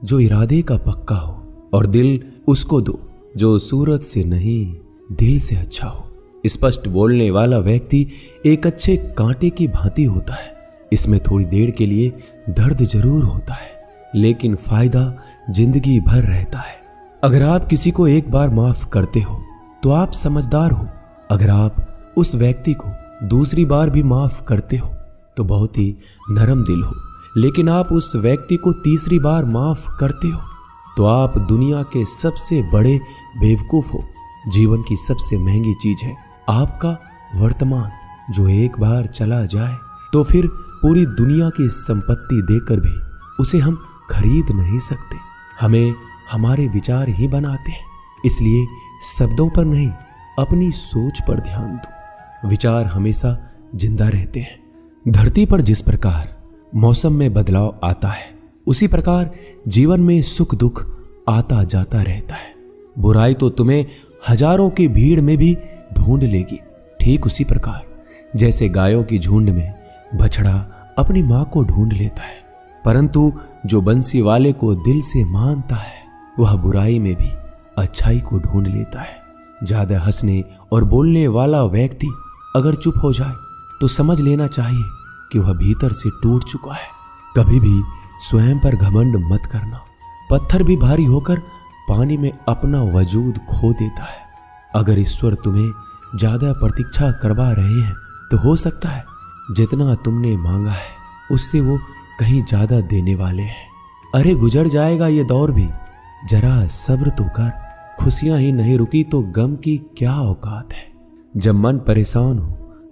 जो इरादे का पक्का हो, और दिल उसको दो जो सूरत से नहीं दिल से अच्छा हो। स्पष्ट बोलने वाला व्यक्ति एक अच्छे कांटे की भांति होता है। इसमें थोड़ी देर के लिए दर्द जरूर होता है, लेकिन फायदा जिंदगी भर रहता है। अगर आप किसी को एक बार माफ करते हो तो आप समझदार हो। अगर आप उस व्यक्ति को दूसरी बार भी माफ करते हो तो बहुत ही नरम दिल हो। लेकिन आप उस व्यक्ति को तीसरी बार माफ करते हो तो आप दुनिया के सबसे बड़े बेवकूफ हो। जीवन की सबसे महंगी चीज है आपका वर्तमान, जो एक बार चला जाए तो फिर पूरी दुनिया की संपत्ति देकर भी उसे हम खरीद नहीं सकते। हमें हमारे विचार ही बनाते हैं, इसलिए शब्दों पर नहीं अपनी सोच पर ध्यान दो। विचार हमेशा जिंदा रहते हैं। धरती पर जिस प्रकार मौसम में बदलाव आता है, उसी प्रकार जीवन में सुख दुख आता जाता रहता है। बुराई तो तुम्हें हजारों की भीड़ में भी ढूंढ लेगी, ठीक उसी प्रकार जैसे गायों की झुंड में बछड़ा अपनी मां को ढूंढ लेता है। परंतु जो बंसी वाले को दिल से मानता है, वह बुराई में भी अच्छाई को ढूंढ लेता है। ज्यादा हंसने और बोलने वाला व्यक्ति अगर चुप हो जाए तो समझ लेना चाहिए कि वह भीतर से टूट चुका है। कभी भी स्वयं पर घमंड मत करना। पत्थर भी भारी होकर पानी में अपना वजूद खो देता है। अगर ईश्वर तुम्हें ज्यादा प्रतीक्षा करवा रहे हैं तो हो सकता है जितना तुमने मांगा है उससे वो कहीं ज्यादा देने वाले हैं। अरे गुजर जाएगा ये दौर भी, जरा सब्र तो कर। खुशियां ही नहीं रुकी तो गम की क्या औकात है। जब मन परेशान हो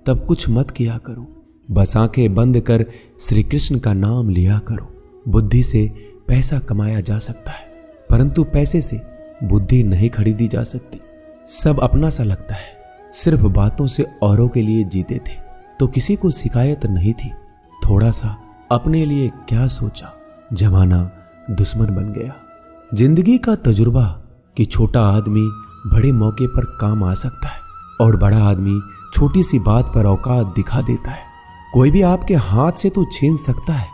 तब कुछ मत किया करो, बस आंखें बंद कर श्री कृष्ण का नाम लिया करो। बुद्धि से पैसा कमाया जा सकता है, परंतु पैसे से बुद्धि नहीं खरीदी जा सकती। सब अपना सा लगता है। सिर्फ बातों से औरों के लिए जीते थे तो किसी को शिकायत नहीं थी। थोड़ा सा अपने लिए क्या सोचा, जमाना दुश्मन बन गया। जिंदगी का तजुर्बा कि छोटा आदमी बड़े मौके पर काम आ सकता है और बड़ा आदमी छोटी सी बात पर औकात दिखा देता है। कोई भी आपके हाथ से तो छीन सकता है,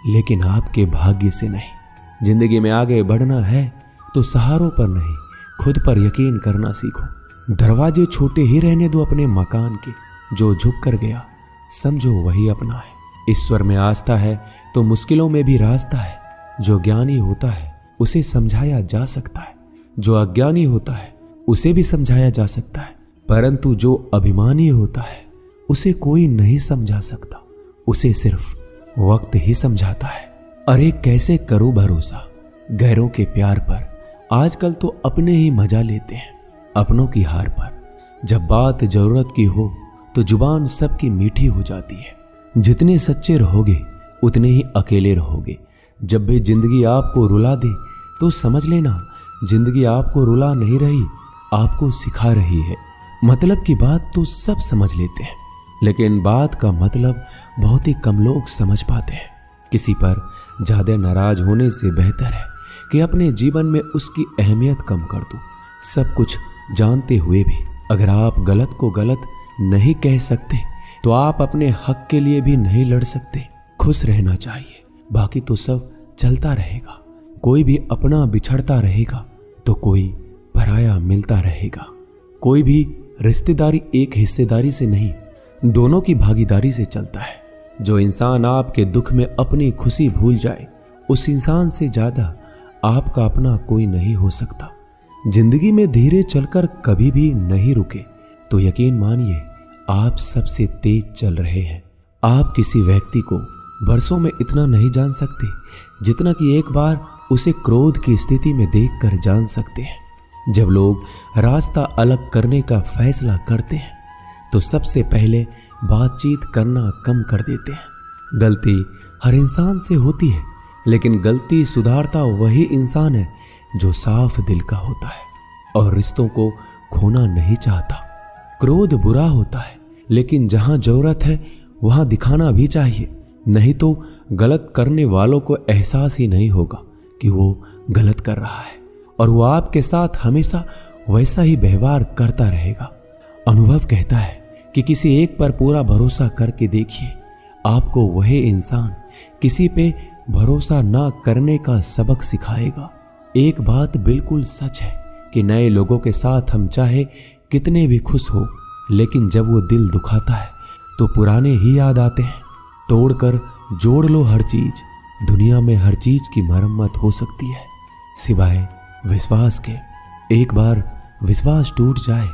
लेकिन आपके भाग्य से नहीं। जिंदगी में आगे बढ़ना है तो सहारों पर नहीं, खुद पर यकीन करना सीखो। दरवाजे छोटे ही रहने दो अपने मकान के। जो झुक कर गया समझो वही अपना है। ईश्वर में आस्था है तो मुश्किलों में भी रास्ता है। जो ज्ञानी होता है उसे समझाया जा सकता है, जो अज्ञानी होता है उसे भी समझाया जा सकता है, परंतु जो अभिमानी होता है उसे कोई नहीं समझा सकता। उसे सिर्फ वक्त ही समझाता है। अरे कैसे करो भरोसा गैरों के प्यार पर। आजकल तो अपने ही मजा लेते हैं अपनों की हार पर। जब बात जरूरत की हो तो जुबान सबकी मीठी हो जाती है। जितने सच्चे रहोगे उतने ही अकेले रहोगे। जब भी जिंदगी आपको रुला दे तो समझ लेना जिंदगी आपको रुला नहीं रही, आपको सिखा रही है। मतलब की बात तो सब समझ लेते हैं, लेकिन बात का मतलब बहुत ही कम लोग समझ पाते हैं। किसी पर ज्यादा नाराज होने से बेहतर है कि अपने जीवन में उसकी अहमियत कम कर दो। सब कुछ जानते हुए भी अगर आप गलत को गलत नहीं कह सकते तो आप अपने हक के लिए भी नहीं लड़ सकते। खुश रहना चाहिए, बाकी तो सब चलता रहेगा। कोई भी अपना बिछड़ता रहेगा तो कोई पराया मिलता रहेगा। कोई भी रिश्तेदारी एक हिस्सेदारी से नहीं, दोनों की भागीदारी से चलता है। जो इंसान आपके दुख में अपनी खुशी भूल जाए, उस इंसान से ज्यादा आपका अपना कोई नहीं हो सकता। जिंदगी में धीरे चलकर कभी भी नहीं रुके तो यकीन मानिए आप सबसे तेज चल रहे हैं। आप किसी व्यक्ति को बरसों में इतना नहीं जान सकते जितना कि एक बार उसे क्रोध की स्थिति में देखकर जान सकते हैं। जब लोग रास्ता अलग करने का फैसला करते हैं तो सबसे पहले बातचीत करना कम कर देते हैं। गलती हर इंसान से होती है, लेकिन गलती सुधारता वही इंसान है जो साफ दिल का होता है और रिश्तों को खोना नहीं चाहता। क्रोध बुरा होता है, लेकिन जहां जरूरत है वहां दिखाना भी चाहिए, नहीं तो गलत करने वालों को एहसास ही नहीं होगा कि वो गलत कर रहा है और वो आपके साथ हमेशा वैसा ही व्यवहार करता रहेगा। अनुभव कहता है कि किसी एक पर पूरा भरोसा करके देखिए, आपको वही इंसान किसी पे भरोसा ना करने का सबक सिखाएगा। एक बात बिल्कुल सच है कि नए लोगों के साथ हम चाहे कितने भी खुश हो, लेकिन जब वो दिल दुखाता है तो पुराने ही याद आते हैं। तोड़कर जोड़ लो हर चीज, दुनिया में हर चीज की मरम्मत हो सकती है सिवाय विश्वास के। एक बार विश्वास टूट जाए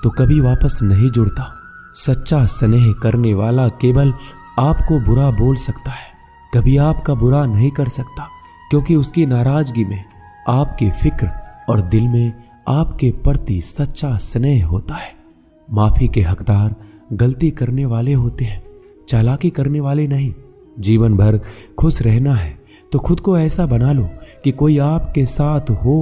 तो कभी वापस नहीं जुड़ता। सच्चा स्नेह करने वाला केवल आपको बुरा बोल सकता है, कभी आपका बुरा नहीं कर सकता, क्योंकि उसकी नाराजगी में आपकी फिक्र और दिल में आपके प्रति सच्चा स्नेह होता है। माफी के हकदार गलती करने वाले होते हैं, चालाकी करने वाले नहीं। जीवन भर खुश रहना है तो खुद को ऐसा बना लो कि कोई आपके साथ हो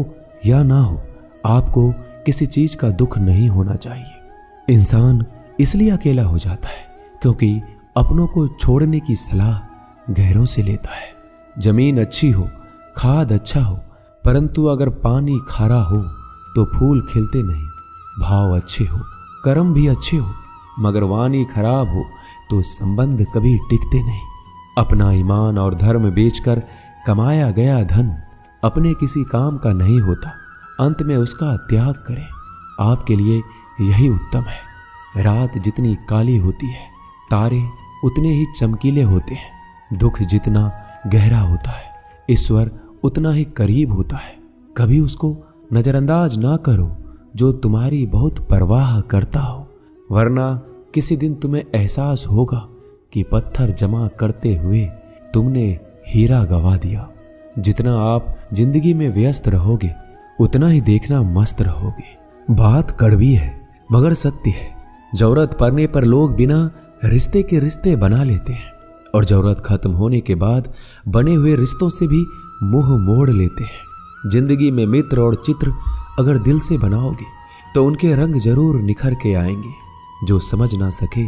या ना हो, आपको किसी चीज का दुख नहीं होना चाहिए। इंसान इसलिए अकेला हो जाता है क्योंकि अपनों को छोड़ने की सलाह गैरों से लेता है। जमीन अच्छी हो, खाद अच्छा हो, परंतु अगर पानी खारा हो तो फूल खिलते नहीं। भाव अच्छे हो, कर्म भी अच्छे हो, मगर वाणी खराब हो तो संबंध कभी टिकते नहीं। अपना ईमान और धर्म बेचकर कमाया गया धन अपने किसी काम का नहीं होता, अंत में उसका त्याग करें। आपके लिए यही उत्तम है। रात जितनी काली होती है, तारे उतने ही चमकीले होते हैं। दुख जितना गहरा होता है, ईश्वर उतना ही करीब होता है। कभी उसको नजरअंदाज ना करो जो तुम्हारी बहुत परवाह करता हो, वरना किसी दिन तुम्हें एहसास होगा कि पत्थर जमा करते हुए तुमने हीरा गवा दिया। जितना आप जिंदगी में व्यस्त रहोगे उतना ही देखना मस्त रहोगे। बात कड़वी है मगर सत्य है। जरूरत पड़ने पर लोग बिना रिश्ते के रिश्ते बना लेते हैं और जरूरत खत्म होने के बाद बने हुए रिश्तों से भी मुंह मोड़ लेते हैं। जिंदगी में मित्र और चित्र अगर दिल से बनाओगे तो उनके रंग जरूर निखर के आएंगे। जो समझ ना सके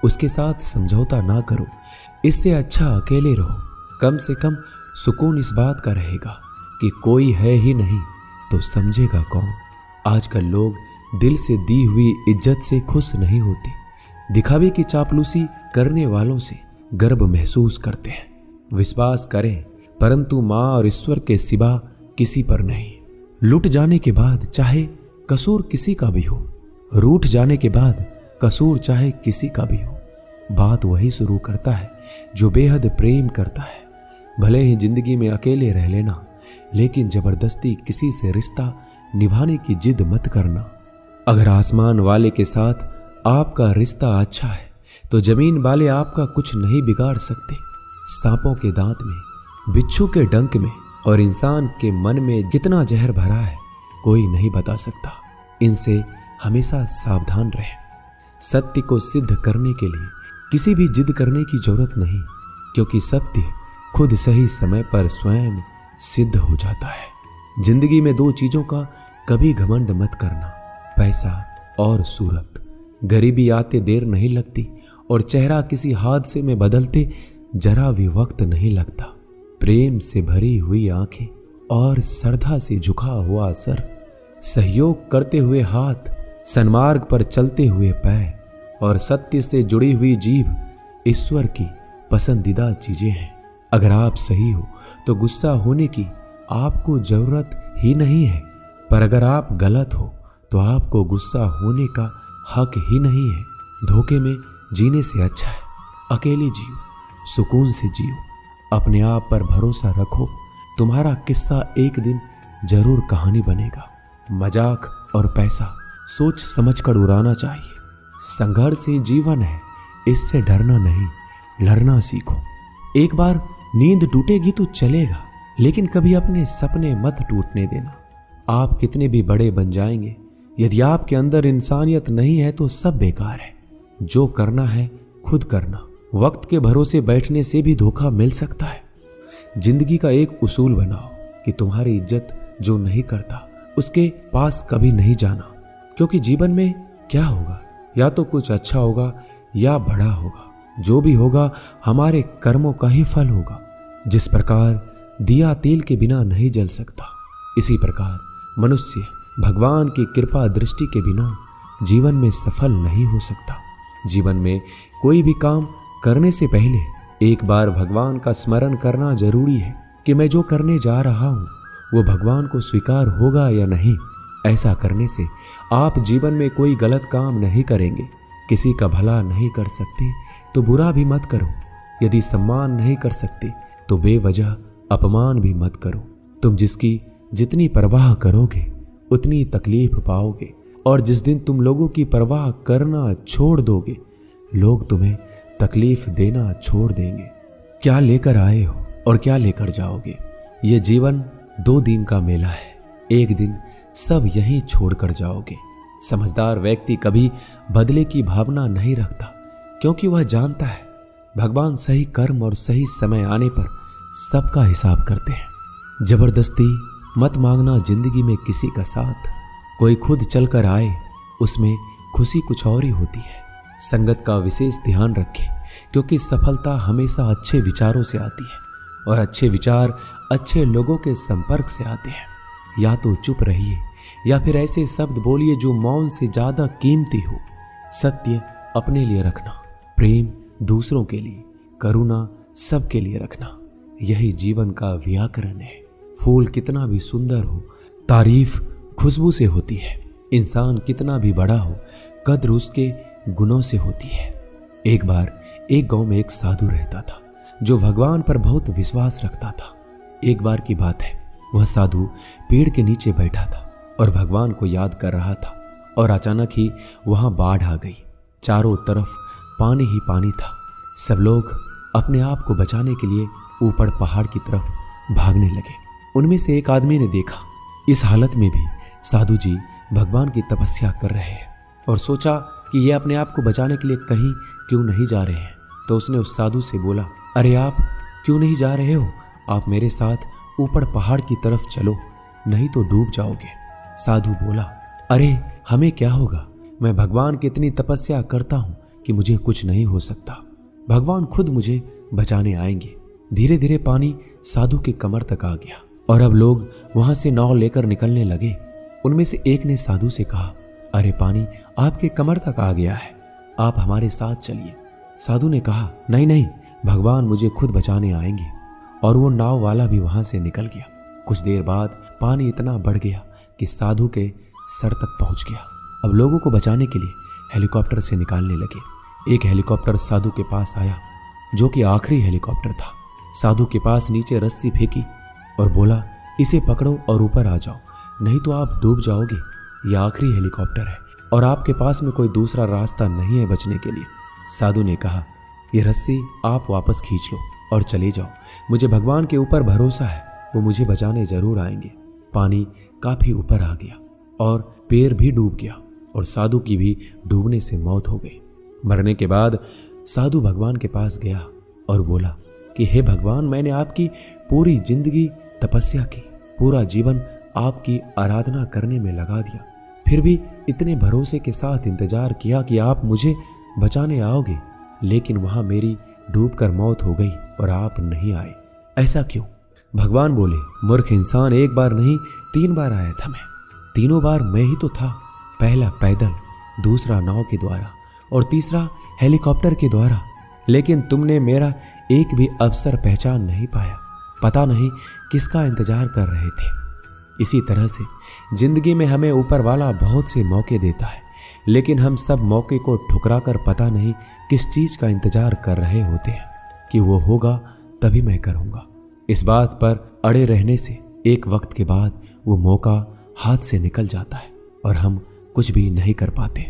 उसके साथ समझौता ना करो, इससे अच्छा अकेले रहो। कम से कम सुकून इस बात का रहेगा कि कोई है ही नहीं तो समझेगा कौन। आजकल लोग दिल से दी हुई इज्जत से खुश नहीं होते, दिखावे की चापलूसी करने वालों से गर्व महसूस करते हैं। विश्वास करें परंतु मां और ईश्वर के सिवा किसी पर नहीं। लुट जाने के बाद चाहे कसूर किसी का भी हो, रूठ जाने के बाद कसूर चाहे किसी का भी हो, बात वही शुरू करता है जो बेहद प्रेम करता है। भले ही जिंदगी में अकेले रह लेना, लेकिन जबरदस्ती किसी से रिश्ता निभाने की जिद मत करना। अगर आसमान वाले के साथ आपका रिश्ता अच्छा है तो जमीन वाले आपका कुछ नहीं बिगाड़ सकते। सांपों के दांत में, बिच्छू के डंक में और इंसान के मन में कितना जहर भरा है कोई नहीं बता सकता। इनसे हमेशा सावधान रहें। सत्य को सिद्ध करने के लिए किसी भी जिद करने की जरूरत नहीं, क्योंकि सत्य खुद सही समय पर स्वयं सिद्ध हो जाता है। जिंदगी में दो चीजों का कभी घमंड मत करना, पैसा और सूरत। गरीबी आते देर नहीं लगती और चेहरा किसी हादसे में बदलते जरा भी वक्त नहीं लगता। प्रेम से भरी हुई आंखें और श्रद्धा से झुका हुआ सर, सहयोग करते हुए हाथ, सन्मार्ग पर चलते हुए पैर और सत्य से जुड़ी हुई जीभ ईश्वर की पसंदीदा चीजें हैं। अगर आप सही हो तो गुस्सा होने की आपको जरूरत ही नहीं है, पर अगर आप गलत हो तो आपको गुस्सा होने का हक ही नहीं है। धोखे में जीने से अच्छा है अकेले जियो, सुकून से जियो, अपने आप पर भरोसा रखो। तुम्हारा किस्सा एक दिन जरूर कहानी बनेगा। मजाक और पैसा सोच समझकर उड़ाना चाहिए। संघर्ष ही जीवन है, इससे डरना नहीं, लड़ना सीखो। एक बार नींद टूटेगी तो चलेगा, लेकिन कभी अपने सपने मत टूटने देना। आप कितने भी बड़े बन जाएंगे, यदि आपके अंदर इंसानियत नहीं है तो सब बेकार है। जो करना है खुद करना। वक्त के भरोसे बैठने से भी धोखा मिल सकता है। जिंदगी का एक उसूल बनाओ कि तुम्हारी इज्जत जो नहीं करता उसके पास कभी नहीं जाना, क्योंकि जीवन में क्या होगा, या तो कुछ अच्छा होगा या बड़ा होगा। जो भी होगा हमारे कर्मों का ही फल होगा। जिस प्रकार दिया तेल के बिना नहीं जल सकता, इसी प्रकार मनुष्य भगवान की कृपा दृष्टि के बिना जीवन में सफल नहीं हो सकता। जीवन में कोई भी काम करने से पहले एक बार भगवान का स्मरण करना जरूरी है कि मैं जो करने जा रहा हूं वो भगवान को स्वीकार होगा या नहीं। ऐसा करने से आप जीवन में कोई गलत काम नहीं करेंगे। किसी का भला नहीं कर सकते तो बुरा भी मत करो। यदि सम्मान नहीं कर सकते तो बेवजह अपमान भी मत करो। तुम जिसकी जितनी परवाह करोगे उतनी तकलीफ पाओगे, और जिस दिन तुम लोगों की परवाह करना छोड़ दोगे लोग तुम्हें तकलीफ देना छोड़ देंगे। क्या लेकर आए हो और क्या लेकर जाओगे? ये जीवन 2 दिन का मेला है। एक दिन सब यहीं छोड़कर जाओगे। समझदार व्यक्ति कभी बदले की भावना नहीं रखता, क्योंकि वह जानता है भगवान सही कर्म और सही समय आने पर सबका हिसाब करते हैं। जबरदस्ती मत मांगना जिंदगी में किसी का साथ। कोई खुद चलकर आए उसमें खुशी कुछ और ही होती है। संगत का विशेष ध्यान रखें, क्योंकि सफलता हमेशा अच्छे विचारों से आती है और अच्छे विचार अच्छे लोगों के संपर्क से आते हैं। या तो चुप रहिए या फिर ऐसे शब्द बोलिए जो मौन से ज्यादा कीमती हो। सत्य अपने लिए रखना, प्रेम दूसरों के लिए, करुणा सबके लिए रखना, यही जीवन का व्याकरण है। फूल कितना भी सुंदर हो, तारीफ खुशबू से होती है। इंसान कितना भी बड़ा हो, कद्र उसके गुणों से होती है। एक बार एक गांव में एक साधु रहता था जो भगवान पर बहुत विश्वास रखता था। एक बार की बात है, वह साधु पेड़ के नीचे बैठा था और भगवान को याद कर रहा था, और अचानक ही वहां बाढ़ आ गई। चारों तरफ पानी ही पानी था। सब लोग अपने आप को बचाने के लिए ऊपर पहाड़ की तरफ भागने लगे। उनमें से एक आदमी ने देखा इस हालत में भी साधु जी भगवान की तपस्या कर रहे हैं, और सोचा कि ये अपने आप को बचाने के लिए कहीं क्यों नहीं जा रहे हैं। तो उसने उस साधु से बोला, अरे आप क्यों नहीं जा रहे हो? आप मेरे साथ ऊपर पहाड़ की तरफ चलो, नहीं तो डूब जाओगे। साधु बोला, अरे हमें क्या होगा? मैं भगवान की इतनी तपस्या करता हूं कि मुझे कुछ नहीं हो सकता। भगवान खुद मुझे बचाने आएंगे। धीरे धीरे पानी साधु के कमर तक आ गया और अब लोग वहां से नाव लेकर निकलने लगे। उनमें से एक ने साधु से कहा, अरे पानी आपके कमर तक आ गया है, आप हमारे साथ चलिए। साधु ने कहा, नहीं नहीं, भगवान मुझे खुद बचाने आएंगे। और वो नाव वाला भी वहां से निकल गया। कुछ देर बाद पानी इतना बढ़ गया कि साधु के सर तक पहुंच गया। अब लोगों को बचाने के लिए हेलीकॉप्टर से निकालने लगे। एक हेलीकॉप्टर साधु के पास आया, जो कि आखिरी हेलीकॉप्टर था। साधु के पास नीचे रस्सी फेंकी और बोला, इसे पकड़ो और ऊपर आ जाओ, नहीं तो आप डूब जाओगे। यह आखिरी हेलीकॉप्टर है और आपके पास में कोई दूसरा रास्ता नहीं है बचने के लिए। साधु ने कहा, यह रस्सी आप वापस खींच लो और चले जाओ। मुझे भगवान के ऊपर भरोसा है, वो मुझे बचाने जरूर आएंगे। पानी काफी ऊपर आ गया और पैर भी डूब गया और साधु की भी डूबने से मौत हो गई। मरने के बाद साधु भगवान के पास गया और बोला कि हे भगवान, मैंने आपकी पूरी जिंदगी तपस्या की, पूरा जीवन आपकी आराधना करने में लगा दिया, फिर भी इतने भरोसे के साथ इंतजार किया कि आप मुझे बचाने आओगे, लेकिन वहां मेरी डूबकर मौत हो गई और आप नहीं आए। ऐसा क्यों? भगवान बोले, मूर्ख इंसान, एक बार नहीं 3 बार आया था मैं। तीनों बार मैं ही तो था। पहला पैदल, दूसरा नाव के द्वारा और तीसरा हेलीकॉप्टर के द्वारा, लेकिन तुमने मेरा एक भी अवसर पहचान नहीं पाया। पता नहीं किसका इंतजार कर रहे थे। इसी तरह से जिंदगी में हमें ऊपर वाला बहुत से मौके देता है, लेकिन हम सब मौके को ठुकरा कर पता नहीं किस चीज का इंतजार कर रहे होते हैं कि वो होगा तभी मैं करूंगा। इस बात पर अड़े रहने से एक वक्त के बाद वो मौका हाथ से निकल जाता है और हम कुछ भी नहीं कर पाते।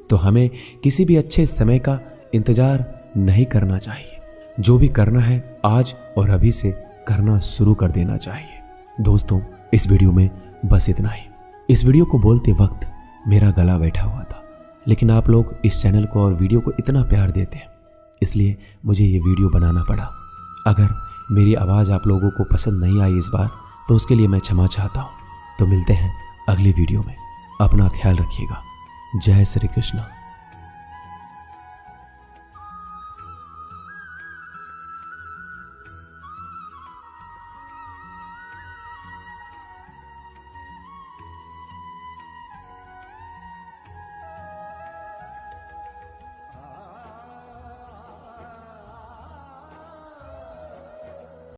तो हमें किसी भी अच्छे समय का इंतजार नहीं करना चाहिए। जो भी करना है आज और अभी से करना शुरू कर देना चाहिए। दोस्तों, इस वीडियो में बस इतना ही। इस वीडियो को बोलते वक्त मेरा गला बैठा हुआ था, लेकिन आप लोग इस चैनल को और वीडियो को इतना प्यार देते हैं, इसलिए मुझे ये वीडियो बनाना पड़ा। अगर मेरी आवाज़ आप लोगों को पसंद नहीं आई इस बार, तो उसके लिए मैं क्षमा चाहता हूँ। तो मिलते हैं अगली वीडियो में। अपना ख्याल रखिएगा। जय श्री कृष्ण।